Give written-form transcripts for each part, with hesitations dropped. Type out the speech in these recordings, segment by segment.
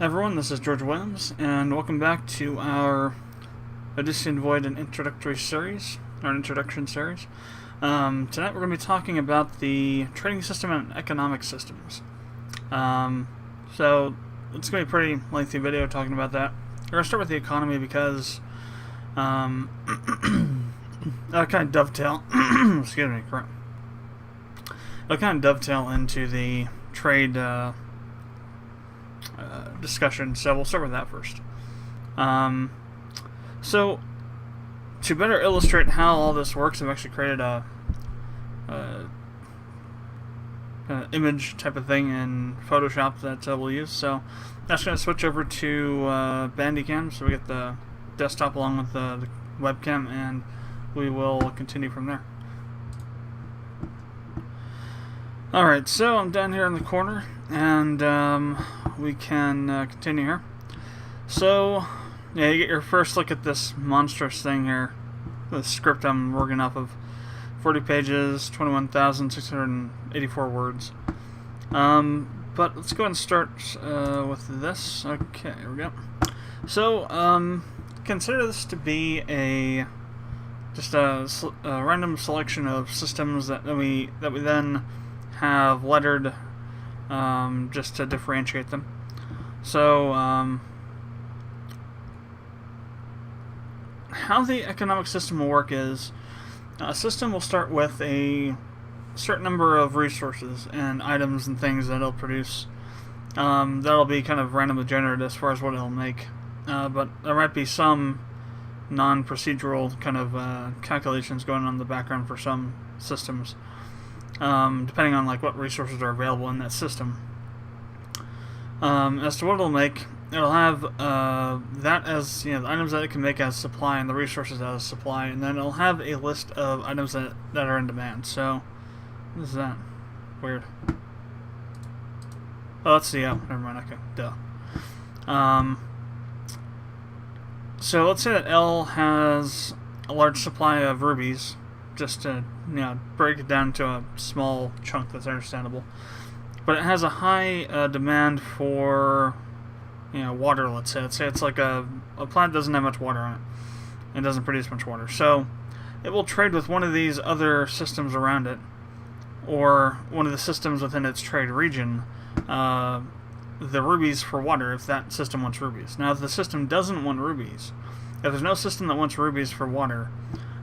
Everyone, this is George Williams, and welcome back to our Odyssian Void and introduction series. Tonight we're going to be talking about the trading system and economic systems. So it's going to be a pretty lengthy video talking about that. We're going to start with the economy because that kind of dovetail. Excuse me, correct. It'll kind of dovetail into the trade discussion, so we'll start with that first. So to better illustrate how all this works, I've actually created a image type of thing in Photoshop that we'll use. So that's going to switch over to Bandicam, so we get the desktop along with the webcam, and we will continue from there. Alright, so I'm down here in the corner, and we can continue here. So, yeah, you get your first look at this monstrous thing here. The script I'm working off of. 40 pages, 21,684 words. But let's go ahead and start with this. Okay, here we go. So, consider this to be just a random selection of systems that we then have lettered just to differentiate them. So, how the economic system will work is a system will start with a certain number of resources and items and things that it'll produce. That'll be kind of randomly generated as far as what it'll make. But there might be some non-procedural kind of calculations going on in the background for some systems. Depending on like what resources are available in that system. As to what it'll make, it'll have that as the items that it can make as supply and the resources as supply, and then it'll have a list of items that are in demand. So, what is that? Weird. Oh, let's see. Oh, never mind. Okay, duh. So let's say that L has a large supply of rubies. Just to break it down to a small chunk that's understandable, but it has a high demand for water. Let's say it's like a plant doesn't have much water on it and doesn't produce much water, so it will trade with one of these other systems around it, or one of the systems within its trade region, the rubies for water if that system wants rubies. Now if the system doesn't want rubies, if there's no system that wants rubies for water,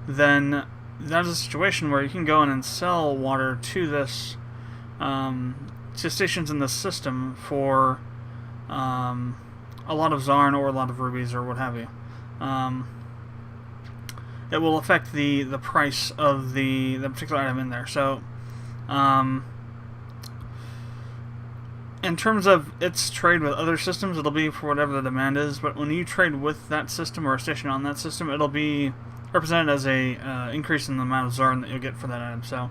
then that is a situation where you can go in and sell water to this to stations in the system for a lot of Zarn or a lot of rubies or what have you. It will affect the price of the particular item in there. So in terms of its trade with other systems, it'll be for whatever the demand is, but when you trade with that system or a station on that system, it'll be represented as a increase in the amount of Zarn that you'll get for that item. So,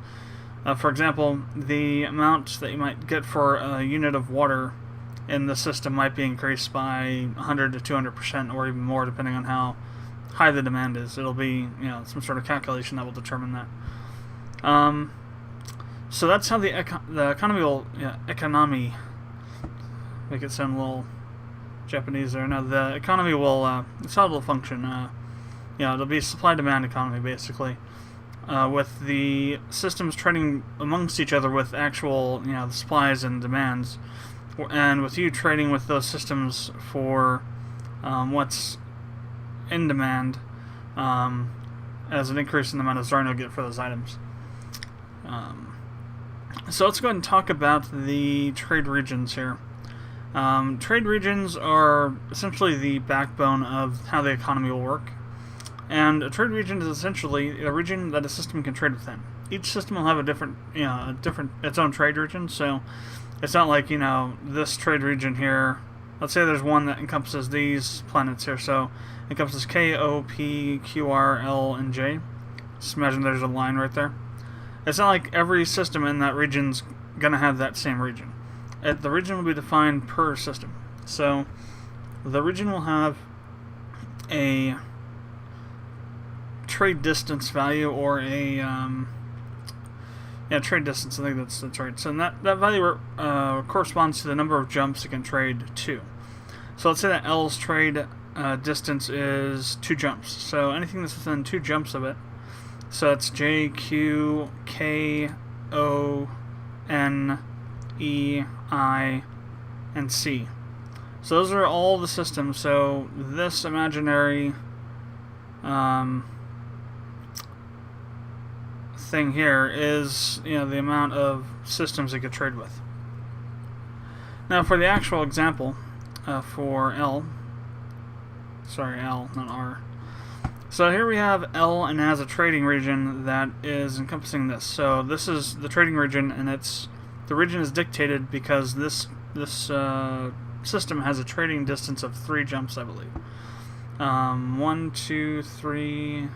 for example, the amount that you might get for a unit of water in the system might be increased by 100 to 200% or even more, depending on how high the demand is. It'll be some sort of calculation that will determine that. So that's how the economy will economy, make it sound a little Japanese there. No, the economy will it's how it'll function. It'll be a supply-demand economy, basically, with the systems trading amongst each other with actual, the supplies and demands, and with you trading with those systems for what's in demand as an increase in the amount of Zarn you'll get for those items. So let's go ahead and talk about the trade regions here. Trade regions are essentially the backbone of how the economy will work. And a trade region is essentially a region that a system can trade within. Each system will have a different its own trade region. So it's not like this trade region here. Let's say there's one that encompasses these planets here. So it encompasses K, O, P, Q, R, L, and J. Just imagine there's a line right there. It's not like every system in that region's gonna have that same region. The region will be defined per system. So the region will have a trade distance value or a trade distance. I think that's right. So that value corresponds to the number of jumps it can trade to. So let's say that L's trade distance is 2 jumps. So anything that's within 2 jumps of it. So it's J, Q, K, O, N, E, I, and C. So those are all the systems. So this imaginary thing here is, the amount of systems it could trade with. Now for the actual example, for L, not R. So here we have L, and it has a trading region that is encompassing this. So this is the trading region, and the region is dictated because this system has a trading distance of 3 jumps, I believe. 1, 2, 3,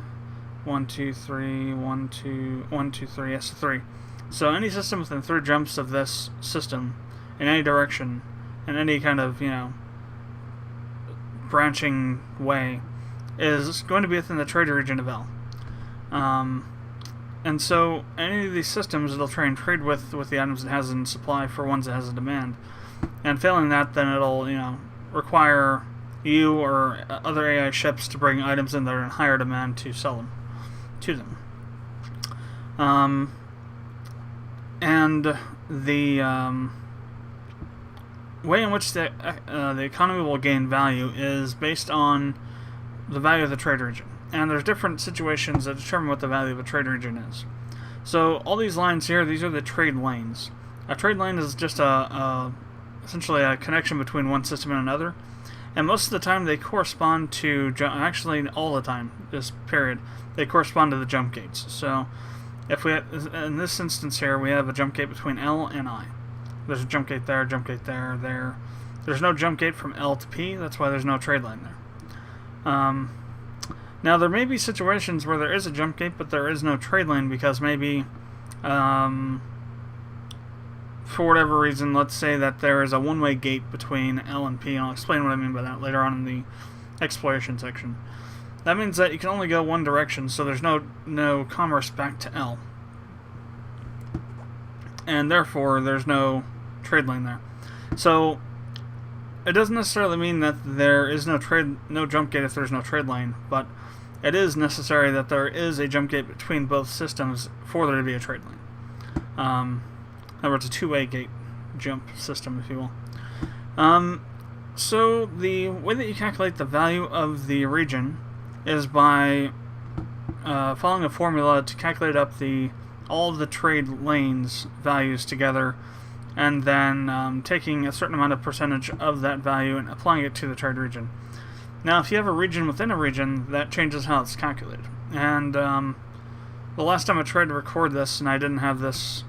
1, 2, 3, 1, 2, 1, 2, 3. Yes, 3. So any system within 3 jumps of this system in any direction, in any kind of branching way, is going to be within the trading region of L. And so any of these systems, it'll try and trade with the items it has in supply for ones it has in demand. And failing that, then it'll require you or other AI ships to bring items in that are in higher demand to sell them to them. And the way in which the economy will gain value is based on the value of the trade region. And there's different situations that determine what the value of a trade region is. So all these lines here, these are the trade lanes. A trade lane is just essentially a connection between one system and another. And most of the time they correspond to, actually all the time, this period, they correspond to the jump gates. So if we, in this instance here, we have a jump gate between L and I. There's a jump gate there, there. There's no jump gate from L to P, that's why there's no trade line there. Now there may be situations where there is a jump gate, but there is no trade lane because maybe, for whatever reason, let's say that there is a one-way gate between L and P, and I'll explain what I mean by that later on in the exploration section. That means that you can only go one direction, so there's no commerce back to L. And therefore, there's no trade lane there. So, it doesn't necessarily mean that there is no jump gate if there's no trade lane, but it is necessary that there is a jump gate between both systems for there to be a trade lane. In other words, a two-way gate jump system, if you will. So the way that you calculate the value of the region is by following a formula to calculate up all of the trade lanes values together, and then taking a certain amount of percentage of that value and applying it to the trade region. Now, if you have a region within a region, that changes how it's calculated. And the last time I tried to record this, and I didn't have this,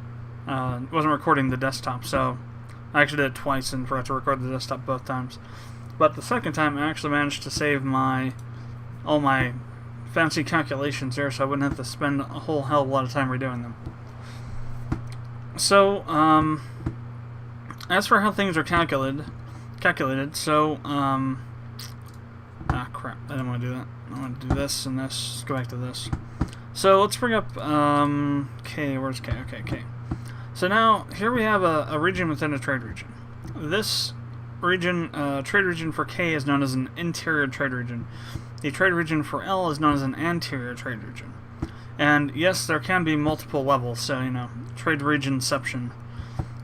wasn't recording the desktop, so I actually did it twice and forgot to record the desktop both times. But the second time, I actually managed to save all my fancy calculations here, so I wouldn't have to spend a whole hell of a lot of time redoing them. So, as for how things are calculated, so, crap, I didn't want to do that. I want to do this and this. Let's go back to this. So, let's bring up, K, where's K? Okay, K. So now, here we have a region within a trade region. This region, trade region for K is known as an interior trade region. The trade region for L is known as an anterior trade region. And yes, there can be multiple levels, so, trade regionception,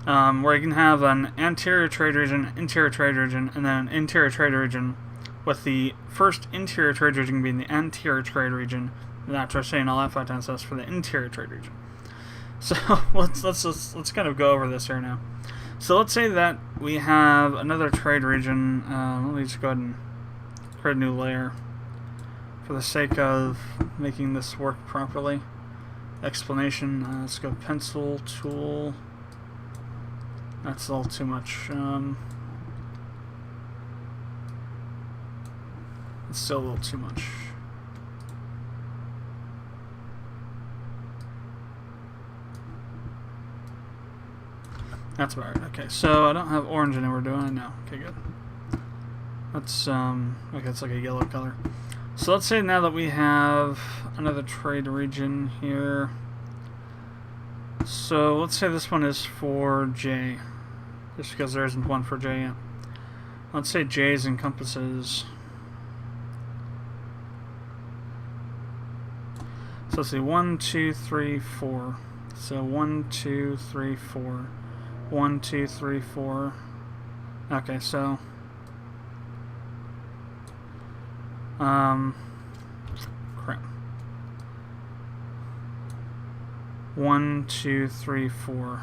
where you can have an anterior trade region, interior trade region, and then an interior trade region, with the first interior trade region being the anterior trade region, and after saying all that 5 times, that's for the interior trade region. So let's kind of go over this here now. So let's say that we have another trade region. Let me just go ahead and create a new layer for the sake of making this work properly. Explanation. Let's go pencil tool. That's a little too much. It's still a little too much. That's about right. Okay, so I don't have orange anywhere, do I? No. Okay, good. That's, okay, it's like a yellow color. So let's say now that we have another trade region here. So let's say this one is for J, just because there isn't one for J yet. let's say J's encompasses. So let's see, 1, 2, 3, 4. So 1, 2, 3, 4. 1, 2, 3, 4. Okay, so crap. 1, 2, 3, 4.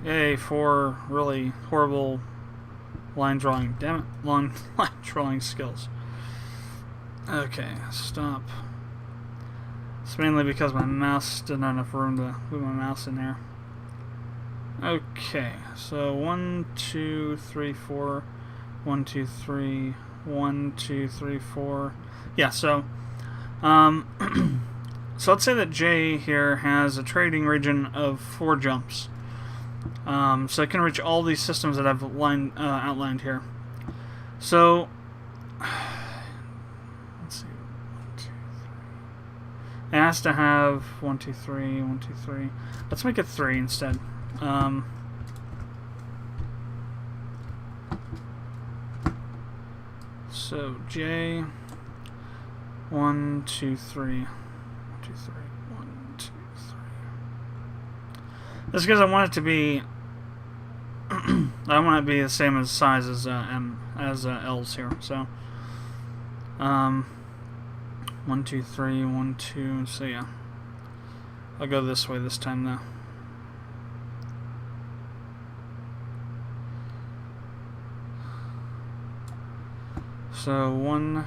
Yay for really horrible line drawing. Damn it, line drawing skills. Okay, stop. It's mainly because my mouse didn't have enough room to move my mouse in there. Okay, so 1, 2, 3, 4. 1, 2, 3. 1, 2, 3, 4. Yeah, so so let's say that J here has a trading region of 4 jumps. So it can reach all these systems that I've outlined here. So let's see, 1, 2, 3. It has to have 1, 2, 3, 1, 2, 3. Let's make it 3 instead. So J 1, 2, 3. 1, 2, 3. 1, 2, 3. That's because I want it to be I want it to be the same as size as L's here. So 1, 2, 3, 1, 2. So yeah, I'll go this way this time though. So 1,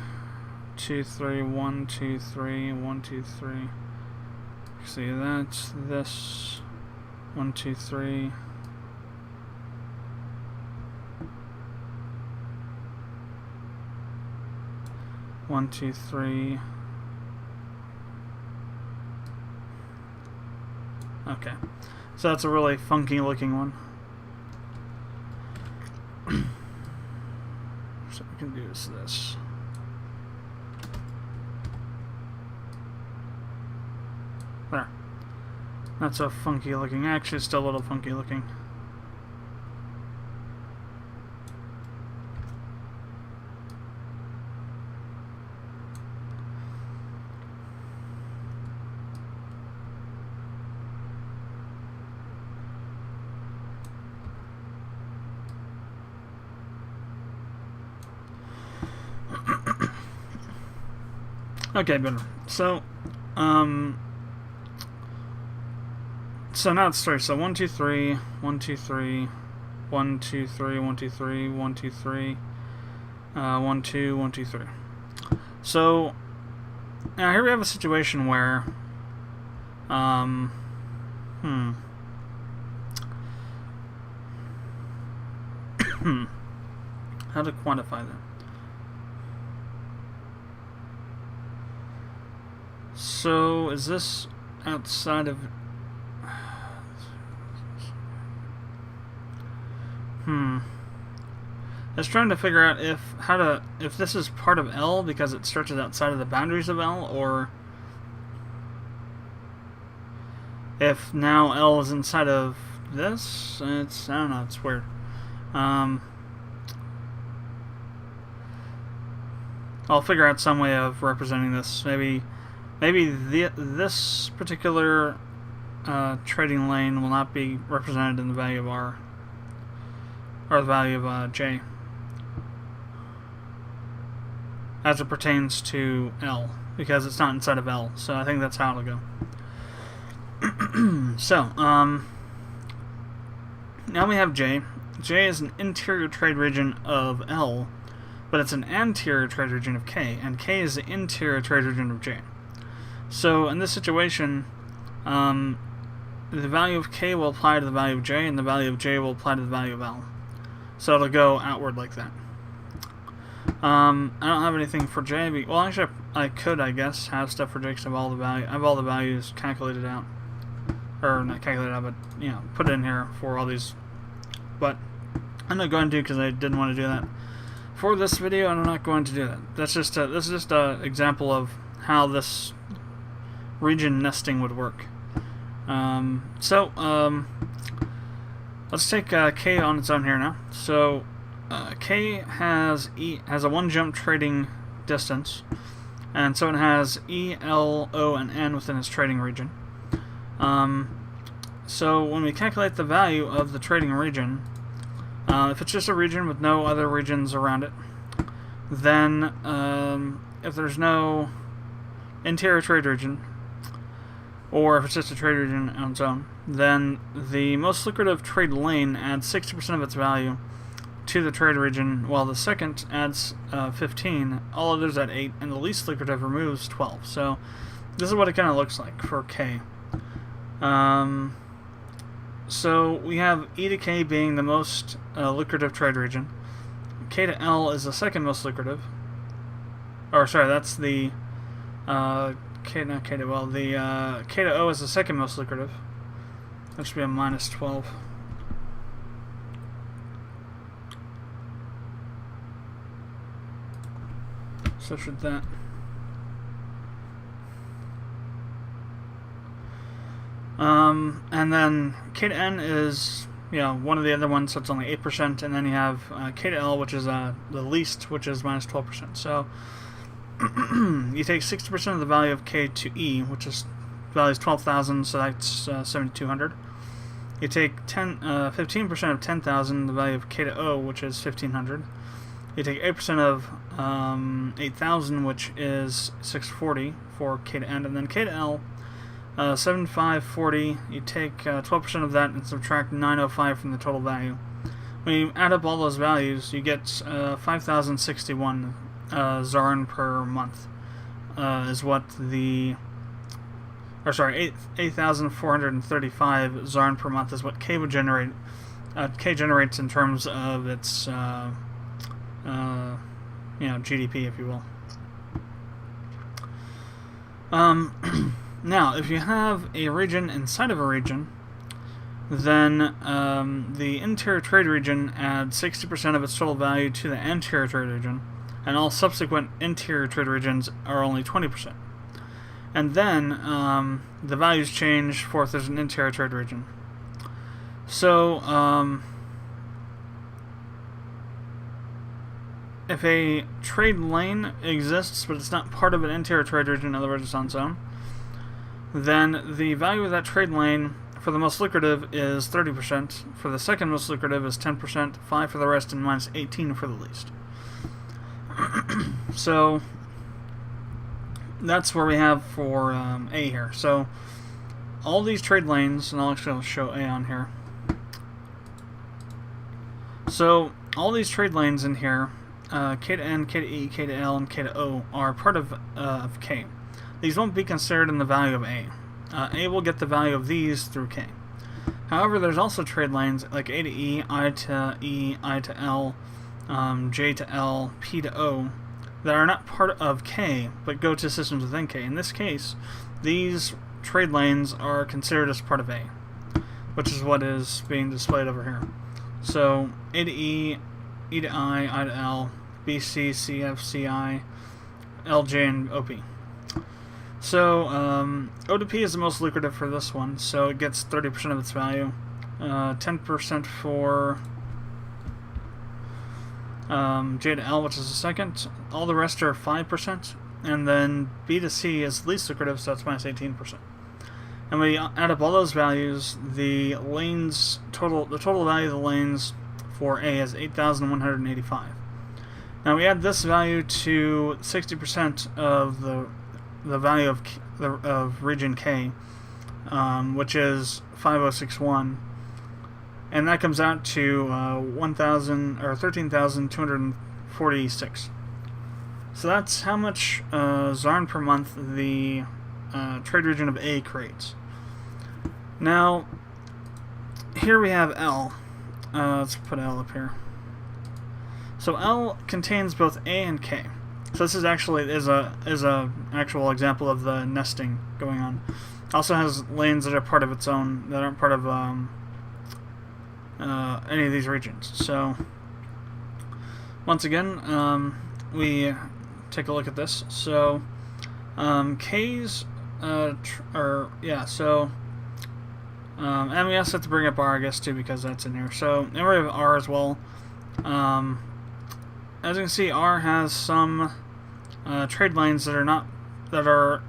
2, 3, 1, 2, 3, 1, 2, 3. See, that's this. 1, 2, 3. One, two, three. Okay, so that's a really funky looking one. So we can do this. There. That's a funky looking. Actually, it's still a little funky looking. Okay, better. So, so now it's 3. So 1, 2, 3, 1, 2, 3, 1, 2, 3, 1, 2, 3, 1, 2, 3, 1, 2, 1, 2, 3. So now here we have a situation where, how to quantify that? So is this outside of? I was trying to figure out if this is part of L because it stretches outside of the boundaries of L, or if now L is inside of this. I don't know. It's weird. I'll figure out some way of representing this. Maybe this particular trading lane will not be represented in the value of R, or the value of J, as it pertains to L, because it's not inside of L. So I think that's how it'll go. So now we have J. J is an interior trade region of L, but it's an anterior trade region of K, and K is the interior trade region of J. So in this situation, the value of K will apply to the value of J, and the value of J will apply to the value of L. So it'll go outward like that. I don't have anything for J. Well, actually, I could, I guess, have stuff for J because I have all the values calculated out, or not calculated out, but put in here for all these. But I'm not going to because I didn't want to do that for this video, and I'm not going to do that. This is just an example of how this region nesting would work. Let's take K on its own here now. So K has a one jump trading distance, and so it has E, L, O, and N within its trading region. So when we calculate the value of the trading region, if it's just a region with no other regions around it, then if there's no interior trade region, or if it's just a trade region on its own, then the most lucrative trade lane adds 60% of its value to the trade region, while the second adds 15, all others add 8, and the least lucrative removes 12. So this is what it kind of looks like for K. So we have E to K being the most lucrative trade region. K to L is the second most lucrative. Or sorry, that's the K to L. The K to O is the second most lucrative. That should be a minus 12. So should that. And then K to N is one of the other ones, so it's only 8%, and then you have K to L, which is the least, which is minus 12%. So you take 60% of the value of K to E, which is value is 12,000, so that's 7,200. You take 15% of 10,000, the value of K to O, which is 1,500. You take 8% of 8,000, which is 640 for K to N, and then K to L, 7,540. You take 12% of that and subtract 905 from the total value. When you add up all those values, you get 5,061 Zarn per month. Is what the 8,435 Zarn per month is what K would generate. K generates in terms of its GDP, if you will. Now, if you have a region inside of a region, then the interior trade region adds 60% of its total value to the anterior trade region, and all subsequent interior trade regions are only 20%. And then the values change for if there's an interior trade region. So if a trade lane exists but it's not part of an interior trade region, in other words it's on its own, then the value of that trade lane for the most lucrative is 30%, for the second most lucrative is 10%, 5 for the rest, and minus 18 for the least. So that's where we have for A here. So all these trade lanes, and I'll actually show A on here. So all these trade lanes in here, K to N, K to E, K to L, and K to O, are part of K. These won't be considered in the value of A. A will get the value of these through K. However, there's also trade lanes like A to E, I to E, I to L, J to L, P to O, that are not part of K, but go to systems within K. In this case, these trade lanes are considered as part of A, which is what is being displayed over here. So A to E, E to I to L, B, C, C, F, C, I, L, J, and O, P. So O to P is the most lucrative for this one, so it gets 30% of its value, 10% for J to L, which is the second. All the rest are 5%, and then B to C is least lucrative, so that's minus 18%. And when we add up all those values, the total value of the lanes for A is 8,185. Now we add this value to 60% of the value of region K, which is 5061, and that comes out to 13,246. So that's how much Zarn per month the trade region of A creates. Now here we have L. Let's put L up here. So L contains both A and K. So this is actually is a actual example of the nesting going on. It also has lanes that are part of its own, that aren't part of any of these regions. So once again, we take a look at this. So K's so And we also have to bring up R, I guess, too, because that's in here. So, and we have R as well. As you can see, R has some trade lanes that are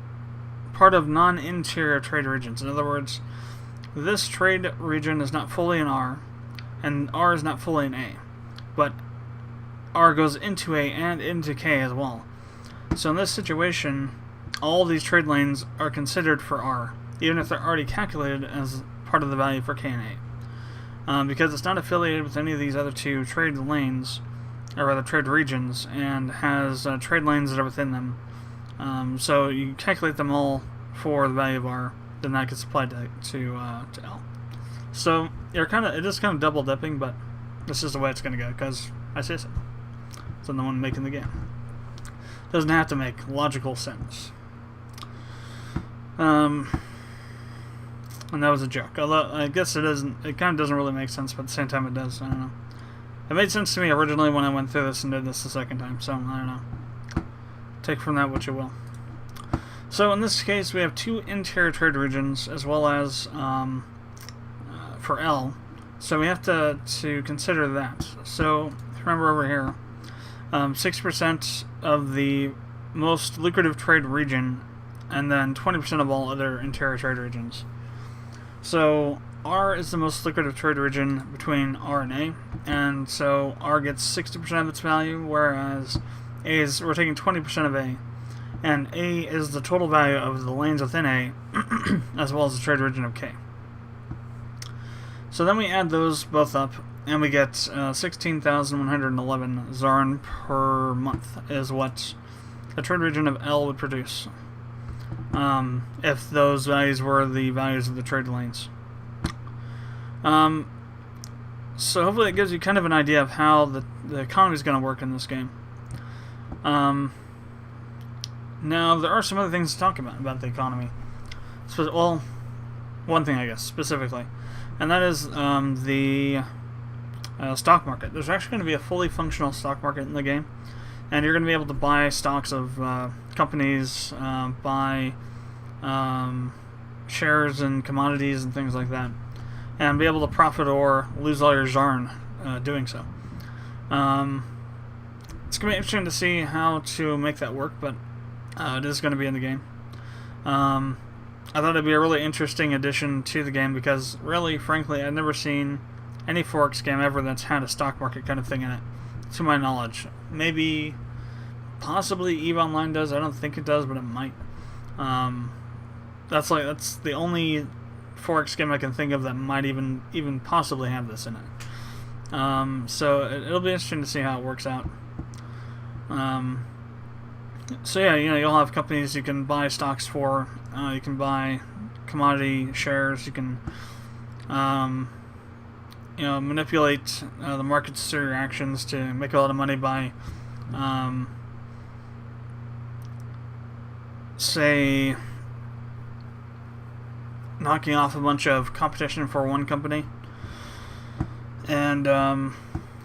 part of non-interior trade regions. In other words, this trade region is not fully in R, and R is not fully in A. But R goes into A and into K as well. So in this situation, all these trade lanes are considered for R, even if they're already calculated as part of the value for K and A. Because it's not affiliated with any of these other two trade lanes, or rather trade regions, and has trade lanes that are within them. So you calculate them all for the value of R, then that gets applied to L. So it is kind of double dipping, but this is the way it's going to go because I say so. So I'm the one making the game. Doesn't have to make logical sense. And that was a joke. Although I guess it doesn't. It kind of doesn't really make sense, but at the same time it does. I don't know. It made sense to me originally when I went through this and did this the second time. So I don't know. Take from that what you will. So in this case, we have two interior trade regions as well as for L. So we have to consider that. So remember over here, 6% of the most lucrative trade region, and then 20% of all other interior trade regions. So R is the most lucrative trade region between R and A, and so R gets 60% of its value, whereas we're taking 20% of A, and A is the total value of the lanes within A, as well as the trade region of K. So then we add those both up, and we get 16,111 Zarn per month is what the trade region of L would produce, if those values were the values of the trade lanes. So hopefully it gives you kind of an idea of how the economy is going to work in this game. Now, there are some other things to talk about the economy. Well, one thing, I guess, specifically. And that is the stock market. There's actually going to be a fully functional stock market in the game. And you're going to be able to buy stocks of companies, buy shares and commodities and things like that. And be able to profit or lose all your Zarn doing so. It's going to be interesting to see how to make that work, but it is going to be in the game. I thought it'd be a really interesting addition to the game because, really, frankly, I've never seen any Forex game ever that's had a stock market kind of thing in it, to my knowledge. Maybe, possibly EVE Online does. I don't think it does, but it might. That's the only Forex game I can think of that might even possibly have this in it. So it'll be interesting to see how it works out. So yeah, you'll have companies you can buy stocks for. You can buy commodity shares. You can, manipulate the markets through your actions to make a lot of money by, say, knocking off a bunch of competition for one company, and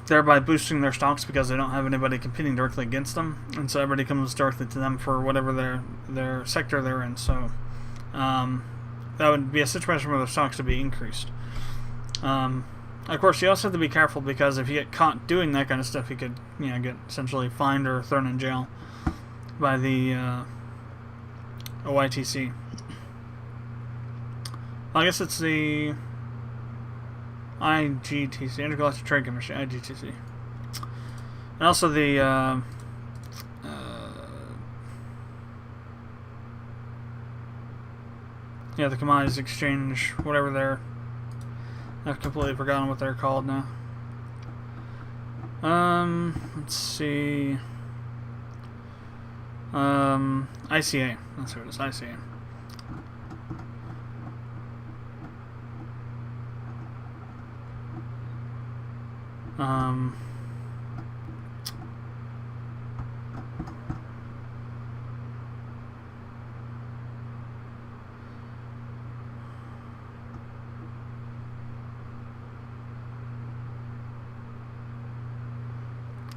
thereby boosting their stocks because they don't have anybody competing directly against them, and so everybody comes directly to them for whatever their sector they're in. So that would be a situation where their stocks would be increased. Of course, you also have to be careful because if you get caught doing that kind of stuff, you could get essentially fined or thrown in jail by the OITC. I guess it's the IGTC, Intergalactic Trade Commission, IGTC. And also the the Commodities Exchange, whatever I've completely forgotten what they're called now. Let's see. ICA. That's who it is, ICA.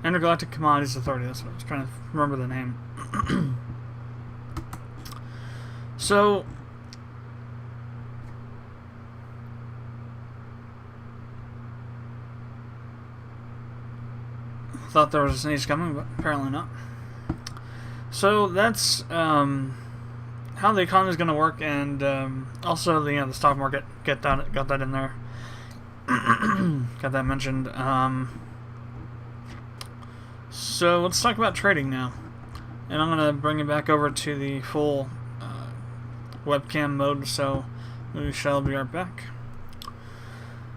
Intergalactic Commodities Authority, that's what I was trying to remember the name. So, Thought there was a sneeze coming, but apparently not. So that's how the economy is going to work, and also the stock market. Got that in there. Got that mentioned. So let's talk about trading now, and I'm going to bring it back over to the full webcam mode. So we shall be right back.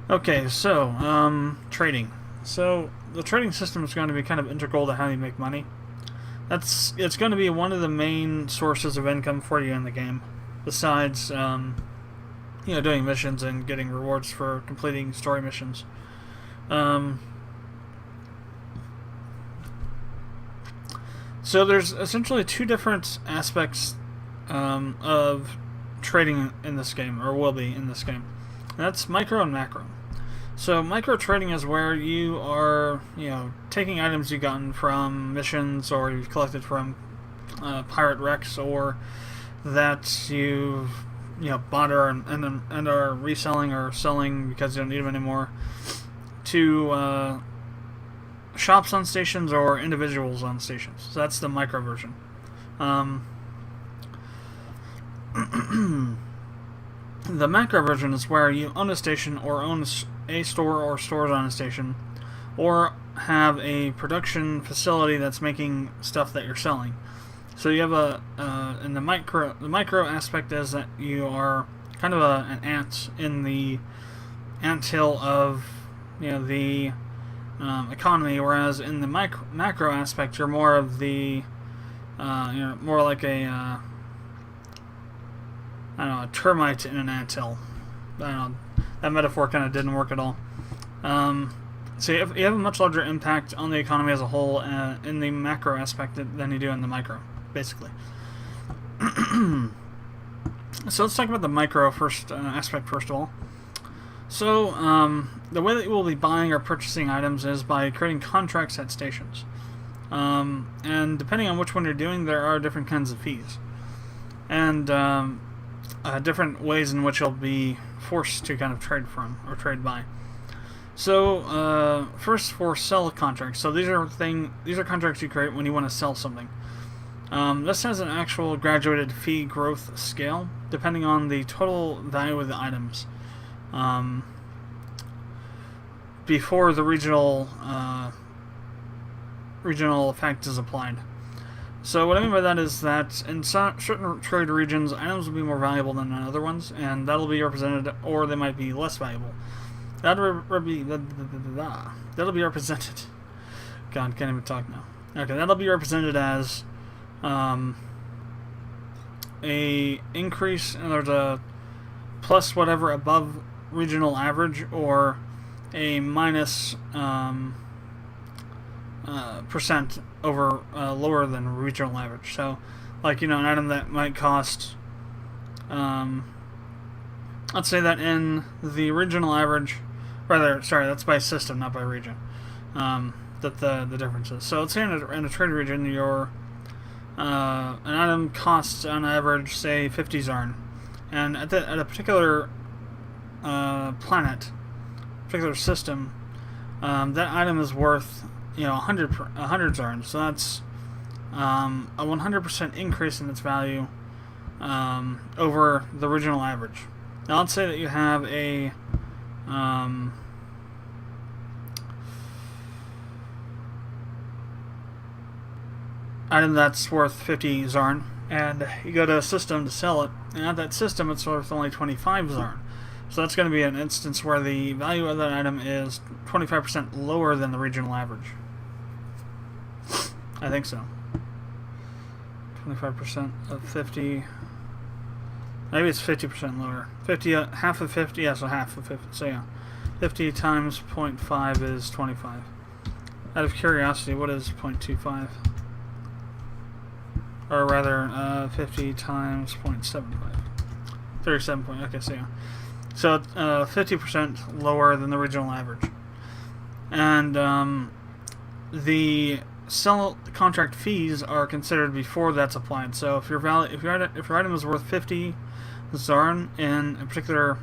Okay, so trading. So the trading system is going to be kind of integral to how you make money. It's going to be one of the main sources of income for you in the game, besides doing missions and getting rewards for completing story missions. So there's essentially two different aspects of trading in this game, or will be in this game. And that's micro and macro. So micro trading is where you are, taking items you've gotten from missions or you've collected from pirate wrecks, or that you've bought and are reselling or selling because you don't need them anymore, to shops on stations or individuals on stations. So that's the micro version. The macro version is where you own a station or own a store or stores on a station, or have a production facility that's making stuff that you're selling. So you have in the micro aspect is that you are kind of an ant in the anthill of the economy, whereas in the macro aspect you're more of the more like a a termite in an anthill. I don't know, that metaphor kind of didn't work at all. So you have a much larger impact on the economy as a whole in the macro aspect than you do in the micro, basically. So let's talk about the micro aspect first of all. So the way that you will be buying or purchasing items is by creating contracts at stations. And depending on which one you're doing, there are different kinds of fees. And different ways in which you'll be forced to kind of trade from or trade by. So first, for sell contracts. So these are contracts you create when you want to sell something. This has an actual graduated fee growth scale depending on the total value of the items before the regional effect is applied. So what I mean by that is that in certain trade regions, items will be more valuable than in other ones, and that'll be represented, or they might be less valuable. That'll be represented. God, can't even talk now. Okay, that'll be represented as a increase, and there's a plus whatever above regional average, or a minus percent over lower than regional average. So, like, an item that might cost, let's say that in the regional average, that's by system, not by region, that the difference is. So let's say in a trade region, an item costs on average, say, 50 Zarn, and at a particular planet, particular system, that item is worth 100 Zarn. So that's a 100% increase in its value over the regional average. Now let's say that you have a item that's worth 50 Zarn, and you go to a system to sell it, and at that system it's worth only 25 Zarn. So that's going to be an instance where the value of that item is 25% lower than the regional average. I think so. 25% of 50. Maybe it's 50% lower. 50, half of 50, yeah, so half of 50. So yeah, 50 times 0.5 is 25. Out of curiosity, what is 0.25? Or rather, 50 times 0.75. 37 point, okay, so yeah. So 50% lower than the regional average. And the sell contract fees are considered before that's applied. So if your item is worth 50 Zarn in a particular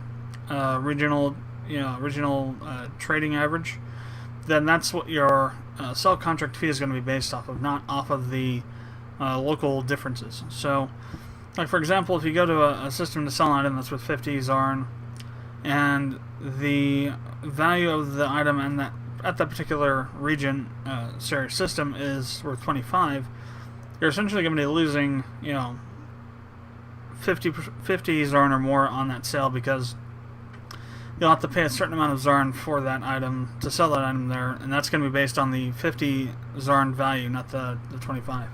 regional trading average, then that's what your sell contract fee is going to be based off of, not off of the local differences. So, like for example, if you go to a system to sell an item that's with 50 Zarn, and the value of the item and that at that particular region, system is worth 25, you're essentially going to be losing, 50 Zarn or more on that sale, because you'll have to pay a certain amount of Zarn for that item to sell that item there, and that's going to be based on the 50 Zarn value, not the 25.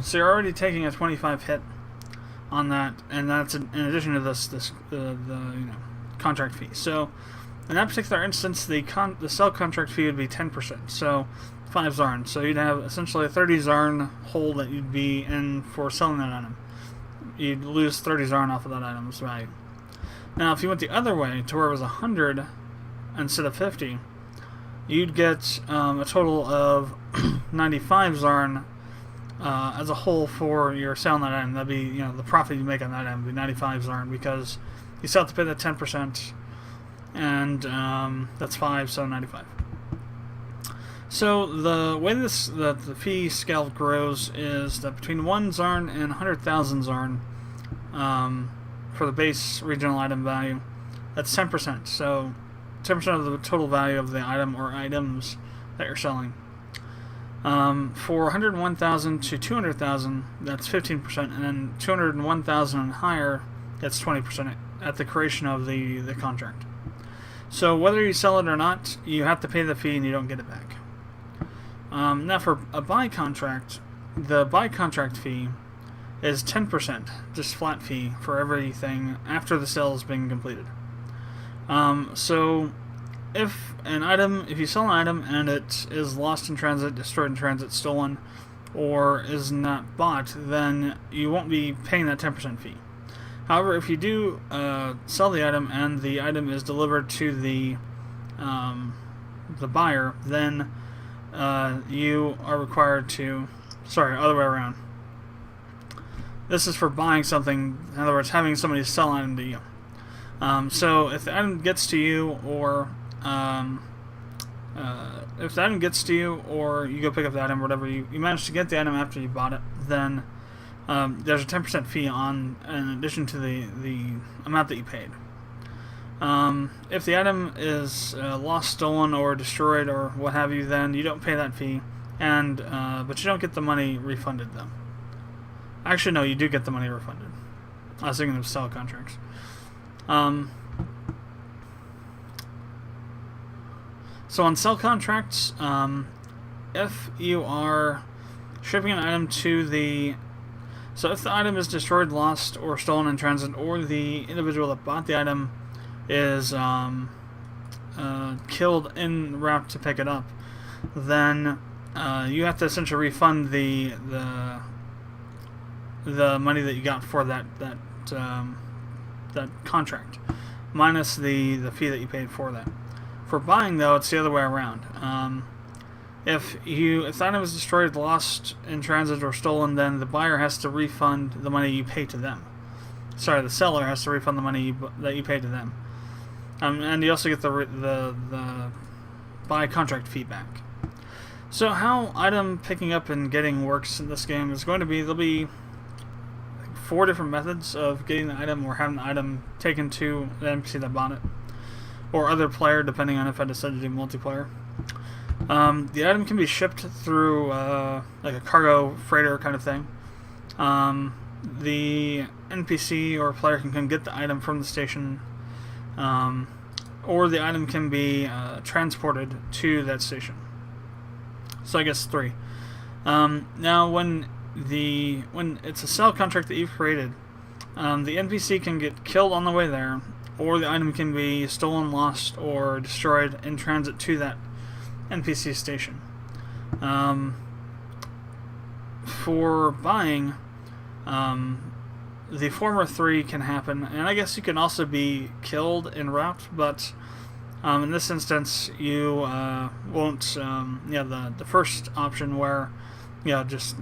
So you're already taking a 25 hit on that, and that's in addition to the contract fee. So in that particular instance, the sell contract fee would be 10%, so 5 Zarn. So you'd have essentially a 30 Zarn hole that you'd be in for selling that item. You'd lose 30 Zarn off of that item's value. Now, if you went the other way, to where it was 100 instead of 50, you'd get a total of 95 Zarn as a whole for your selling that item. That'd be, the profit you make on that item would be 95 Zarn, because you still have to pay that 10%, and that's 5, so 95. So the way the fee scale grows is that between 1 Zarn and 100,000 Zarn, for the base regional item value, that's 10%. So 10% of the total value of the item or items that you're selling. For 101,000 to 200,000, that's 15%, and then 201,000 and higher, that's 20% at the creation of the contract. So whether you sell it or not, you have to pay the fee and you don't get it back. Now for a buy contract, the buy contract fee is 10%, just flat fee for everything after the sale has been completed. So if you sell an item and it is lost in transit, destroyed in transit, stolen, or is not bought, then you won't be paying that 10% fee. However, if you do sell the item and the item is delivered to the buyer, then you are required to... Sorry, other way around. This is for buying something, in other words, having somebody sell an item to you. So if the item gets to you, or you go pick up the item, or whatever, you manage to get the item after you bought it, then there's a 10% fee in addition to the amount that you paid. If the item is lost, stolen, or destroyed, or what have you, then you don't pay that fee, and but you don't get the money refunded, though. Actually, no, you do get the money refunded. I was thinking of sell contracts. So on sell contracts, if you are shipping an item to the... So if the item is destroyed, lost, or stolen in transit, or the individual that bought the item is killed en route to pick it up, then you have to essentially refund the money that you got for that contract, minus the fee that you paid for that. For buying, though, it's the other way around. If the item is destroyed, lost in transit, or stolen, then the buyer has to refund the money you pay to them. Sorry, the seller has to refund the money that you paid to them. And you also get the buy contract fee back. So how item picking up and getting works in this game is going to be, there'll be 4 different methods of getting the item or having the item taken to the NPC that bought it, or other player, depending on if I decide to do multiplayer. The item can be shipped through like a cargo freighter kind of thing. The NPC or player can come get the item from the station, or the item can be transported to that station. So I guess 3. Now when it's a sell contract that you've created, the NPC can get killed on the way there, or the item can be stolen, lost, or destroyed in transit to that NPC station. For buying, the former 3 can happen, and I guess you can also be killed en route, but in this instance you won't. The first option where just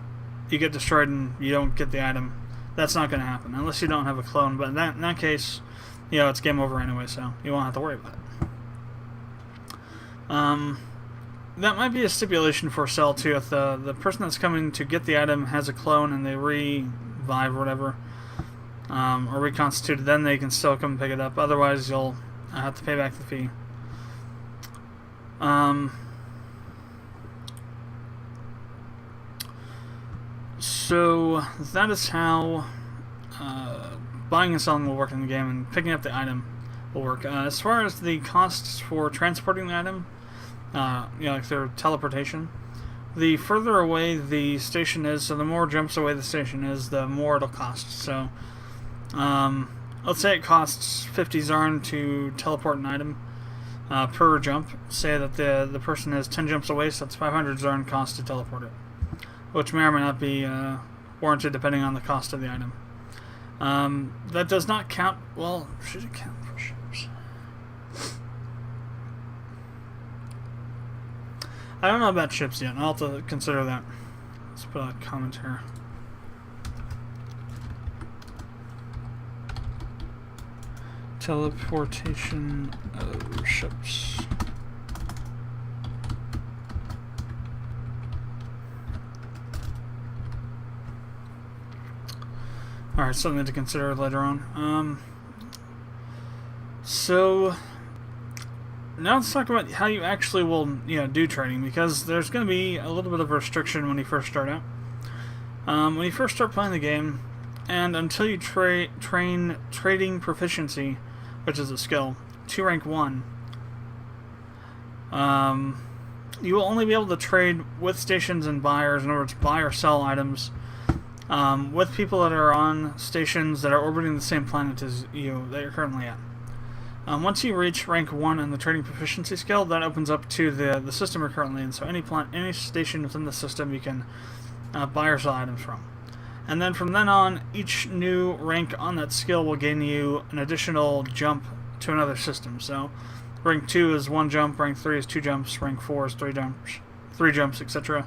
you get destroyed and you don't get the item, that's not going to happen unless you don't have a clone, but in that case, it's game over anyway, so you won't have to worry about it. That might be a stipulation for sell too. If the person that's coming to get the item has a clone and they revive or whatever, or reconstituted, then they can still come pick it up. Otherwise, you'll have to pay back the fee. So that is how buying and selling will work in the game, and picking up the item will work. As far as the costs for transporting the item, like their teleportation, the further away the station is, so the more jumps away the station is, the more it'll cost. So, let's say it costs 50 Zarn to teleport an item per jump. Say that the person is 10 jumps away, so that's 500 Zarn cost to teleport it, which may or may not be warranted depending on the cost of the item. That does not count. Well, should it count for ships? I don't know about ships yet. I'll have to consider that. Let's put a comment here. Teleportation of ships. Alright, something to consider later on. So now let's talk about how you actually will, do trading, because there's going to be a little bit of a restriction when you first start out. When you first start playing the game, and until you train trading proficiency, which is a skill, to rank 1, you will only be able to trade with stations and buyers, in order to buy or sell items, with people that are on stations that are orbiting the same planet as you, that you're currently at. Once you reach rank 1 in the trading proficiency skill, that opens up to the system you're currently in. So any station within the system you can buy or sell items from. And then from then on, each new rank on that skill will gain you an additional jump to another system. So rank 2 is 1 jump, rank 3 is 2 jumps, rank 4 is 3 jumps, etc.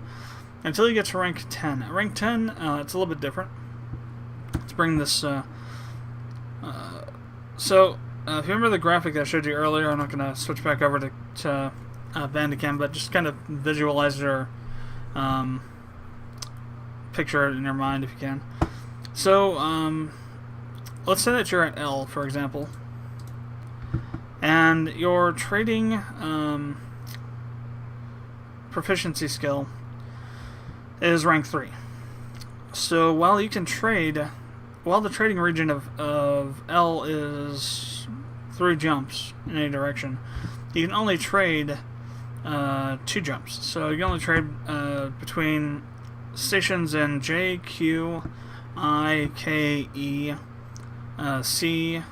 Until you get to rank 10. At rank 10, it's a little bit different. Let's bring this... if you remember the graphic that I showed you earlier, I'm not going to switch back over to Bandicam, but just kind of visualize it or picture it in your mind if you can. So, let's say that you're at L, for example, and your trading proficiency skill is rank 3. So while you can trade, while the trading region of L is 3 jumps in any direction, you can only trade 2 jumps. So you can only trade between stations in J, Q, I, K, E, C,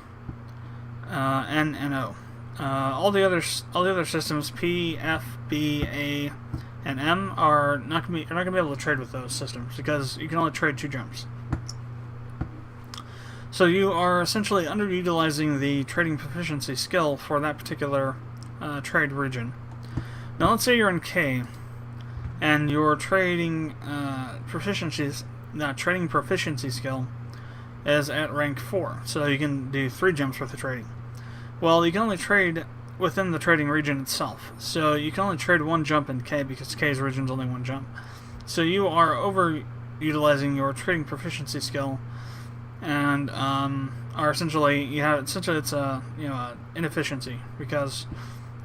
N, and O. All the other systems, P, F, B, A, and M, you're not going to be able to trade with those systems because you can only trade 2 jumps. So you are essentially underutilizing the trading proficiency skill for that particular trade region. Now let's say you're in K, and your trading proficiency skill is at rank 4, so you can do 3 jumps worth of trading. Well, you can only trade within the trading region itself, so you can only trade 1 jump in K because K's region is only 1 jump. So you are overutilizing your trading proficiency skill, and are essentially it's a inefficiency, because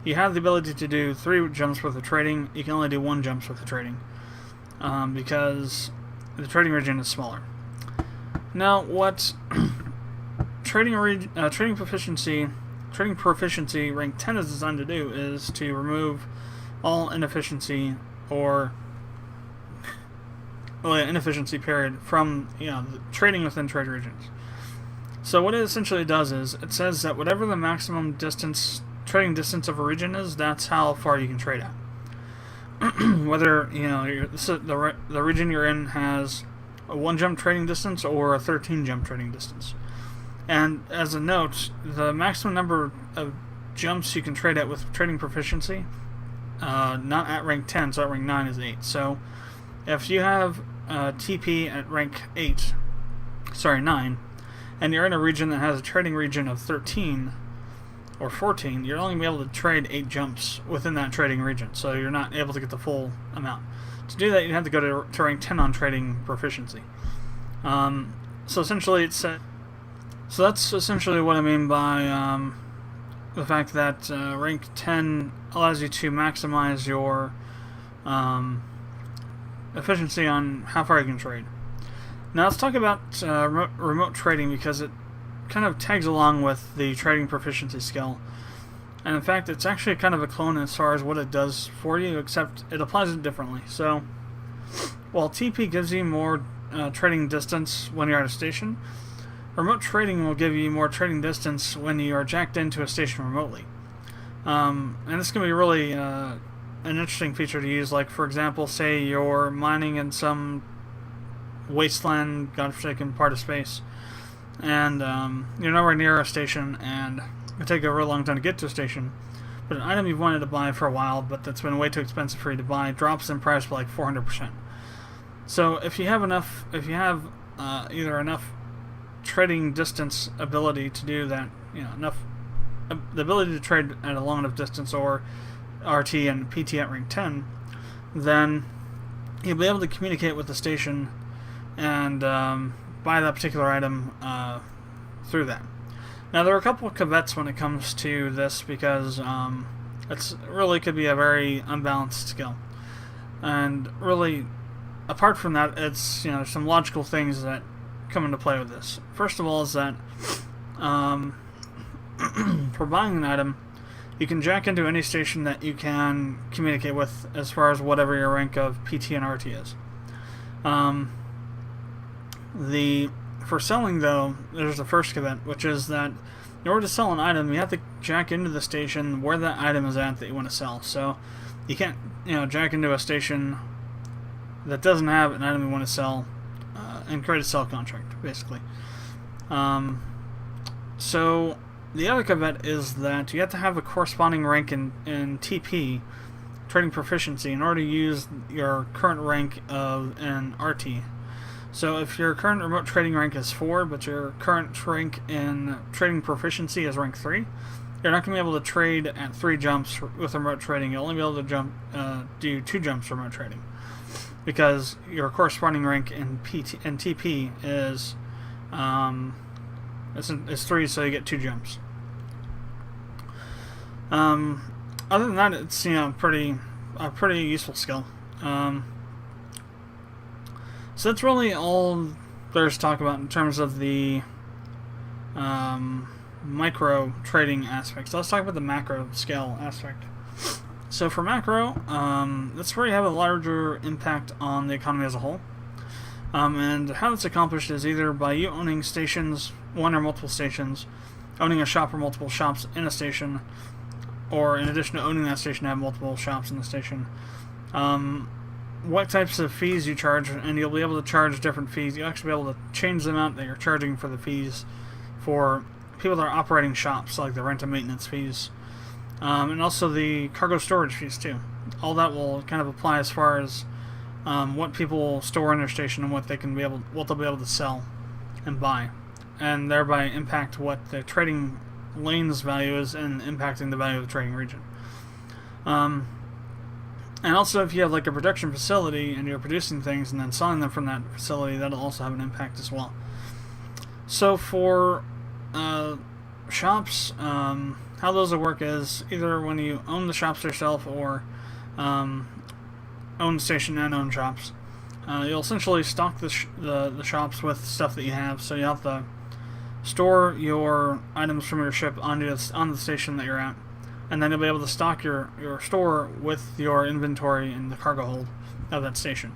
you have the ability to do 3 jumps worth of trading. You can only do 1 jumps worth of trading because the trading region is smaller. Now, what trading proficiency rank 10 is designed to do is to remove all inefficiency inefficiency period from the trading within trade regions. So what it essentially does is it says that whatever the maximum trading distance of a region is, that's how far you can trade at. Whether the region you're in has a 1 jump trading distance or a 13 jump trading distance. And as a note, the maximum number of jumps you can trade at with trading proficiency, not at rank 10, so at rank 9 is 8. So if you have TP at rank 9, and you're in a region that has a trading region of 13, or 14, you're only going to be able to trade 8 jumps within that trading region, so you're not able to get the full amount. To do that, you have to go to rank 10 on trading proficiency. So essentially, so that's essentially what I mean by the fact that rank 10 allows you to maximize your efficiency on how far you can trade. Now let's talk about remote trading, because it kind of tags along with the trading proficiency skill. And in fact, it's actually kind of a clone as far as what it does for you, except it applies it differently. So, while TP gives you more trading distance when you're at a station, remote trading will give you more trading distance when you are jacked into a station remotely. And this can be really an interesting feature to use. Like, for example, say you're mining in some wasteland, godforsaken part of space, and you're nowhere near a station, and it take a real long time to get to a station, but an item you've wanted to buy for a while, but that's been way too expensive for you to buy, drops in price by like 400%. So if you have either enough trading distance ability to do that, the ability to trade at a long enough distance, or RT and PT at rank 10, then you'll be able to communicate with the station and buy that particular item through that. Now, there are a couple of caveats when it comes to this, because it's really could be a very unbalanced skill. And really, apart from that, it's there's some logical things that come into play with this. First of all, is that for buying an item, you can jack into any station that you can communicate with, as far as whatever your rank of PT and RT is. For selling, though, there's the first caveat, which is that in order to sell an item, you have to jack into the station where that item is at that you want to sell. So you can't, jack into a station that doesn't have an item you want to sell and create a sell contract, basically. So the other caveat is that you have to have a corresponding rank in TP, trading proficiency, in order to use your current rank of an RT. So if your current remote trading rank is 4, but your current rank in trading proficiency is rank 3, you're not going to be able to trade at 3 jumps with remote trading. You'll only be able to do 2 jumps remote trading, because your corresponding rank in TP is 3, so you get 2 jumps. Other than that, it's a pretty useful skill. So that's really all there's to talk about in terms of the micro trading aspect. So let's talk about the macro scale aspect. So for macro, that's where you have a larger impact on the economy as a whole. And how that's accomplished is either by you owning stations, one or multiple stations, owning a shop or multiple shops in a station, or in addition to owning that station, have multiple shops in the station. What types of fees you charge, and you'll be able to charge different fees. You'll actually be able to change the amount that you're charging for the fees for people that are operating shops, like the rent and maintenance fees, and also the cargo storage fees too. All that will kind of apply as far as what people store in their station and what they'll be able to sell and buy, and thereby impact what the trading lane's value is and impacting the value of the trading region. And also, if you have like a production facility and you're producing things and then selling them from that facility, that'll also have an impact as well. So for shops, how those will work is either when you own the shops yourself, or own the station and own shops, you'll essentially stock the shops with stuff that you have. So you have to store your items from your ship on the station that you're at, and then you'll be able to stock your store with your inventory in the cargo hold of that station.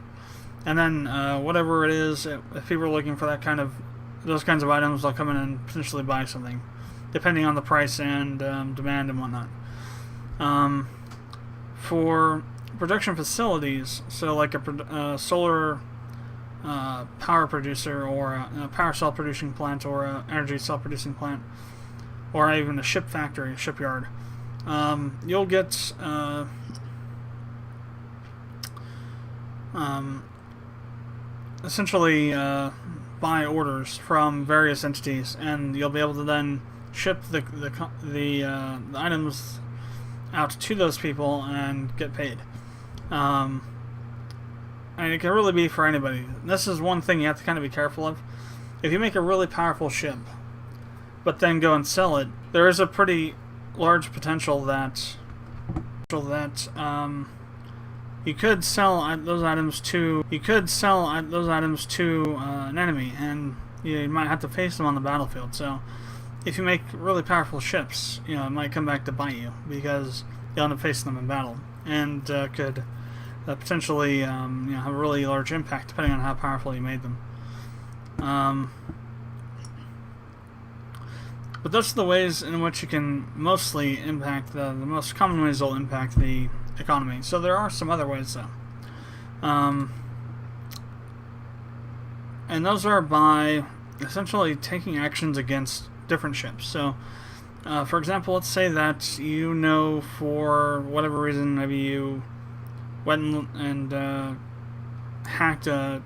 And then whatever it is, if people are looking for those kinds of items, they'll come in and potentially buy something, depending on the price and demand and whatnot. For production facilities, so like a solar power producer, or a power cell producing plant, or an energy cell producing plant, or even a ship factory, a shipyard, you'll get essentially buy orders from various entities, and you'll be able to then ship the items out to those people and get paid. And it can really be for anybody. This is one thing you have to kind of be careful of. If you make a really powerful ship, but then go and sell it, there is a pretty large potential that you could sell those items to an enemy, and you might have to face them on the battlefield. So, if you make really powerful ships, it might come back to bite you because you'll end up facing them in battle, and could potentially have a really large impact depending on how powerful you made them. But those are the ways in which you can mostly impact the most common ways will impact the economy. So there are some other ways though. And those are by essentially taking actions against different ships. So, for example, let's say that for whatever reason, maybe you went and hacked a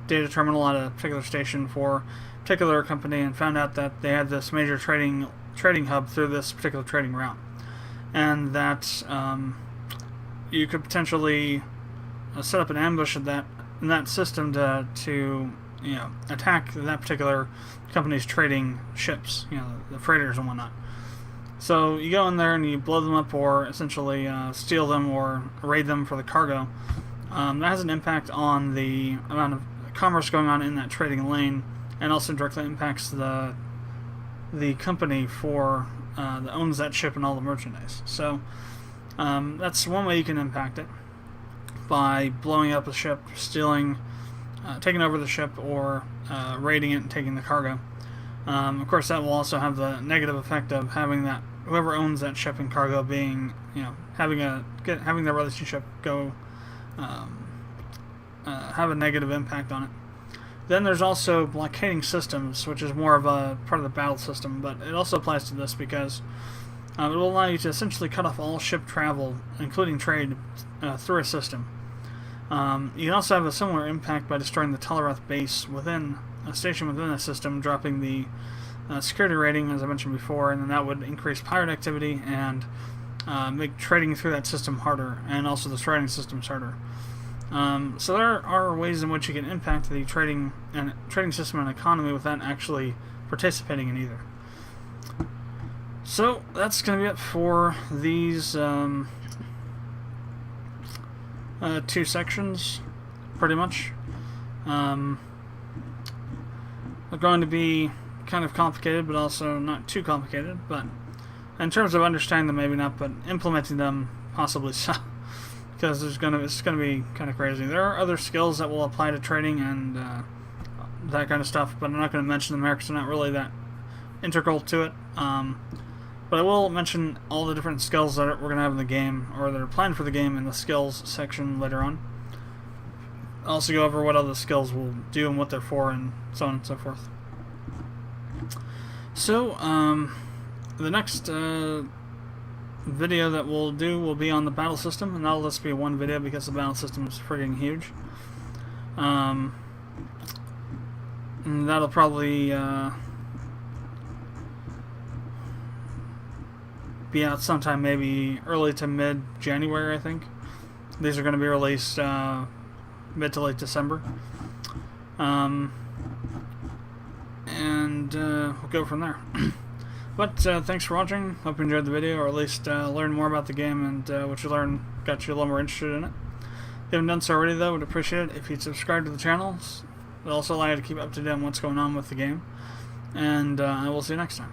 data terminal at a particular station for a particular company and found out that they had this major trading hub through this particular trading route, and that you could potentially set up an ambush in that system to attack that particular company's trading ships, the freighters and whatnot. So you go in there and you blow them up, or essentially steal them or raid them for the cargo. That has an impact on the amount of commerce going on in that trading lane, and also directly impacts the company that owns that ship and all the merchandise. So that's one way you can impact it, by blowing up a ship, taking over the ship, or raiding it and taking the cargo. Of course, that will also have the negative effect of having that whoever owns that ship and cargo being, having their relationship go have a negative impact on it. Then there's also blockading systems, which is more of a part of the battle system, but it also applies to this because it will allow you to essentially cut off all ship travel, including trade, through a system. You can also have a similar impact by destroying the Teleroth base within a station within a system, dropping the security rating, as I mentioned before, and then that would increase pirate activity and make trading through that system harder, and also the trading systems harder. So there are ways in which you can impact the trading system and economy without actually participating in either. So that's going to be it for these two sections, pretty much. They're going to be kind of complicated, but also not too complicated. But in terms of understanding them, maybe not, but implementing them, possibly so. Because it's going to be kind of crazy. There are other skills that will apply to trading and that kind of stuff, but I'm not going to mention them here because they're not really that integral to it. But I will mention all the different skills that we're going to have in the game, or that are planned for the game, in the skills section later on. I'll also go over what other skills will do and what they're for, and so on and so forth. So, the next video that we'll do will be on the battle system, and that'll just be one video because the battle system is friggin' huge. And that'll probably be out sometime maybe early to mid-January, I think. These are going to be released mid to late December. And we'll go from there. But thanks for watching. Hope you enjoyed the video, or at least learned more about the game, and what you learned got you a little more interested in it. If you haven't done so already, though, would appreciate it if you'd subscribe to the channel. It'll also allow you to keep up to date on what's going on with the game. And I will see you next time.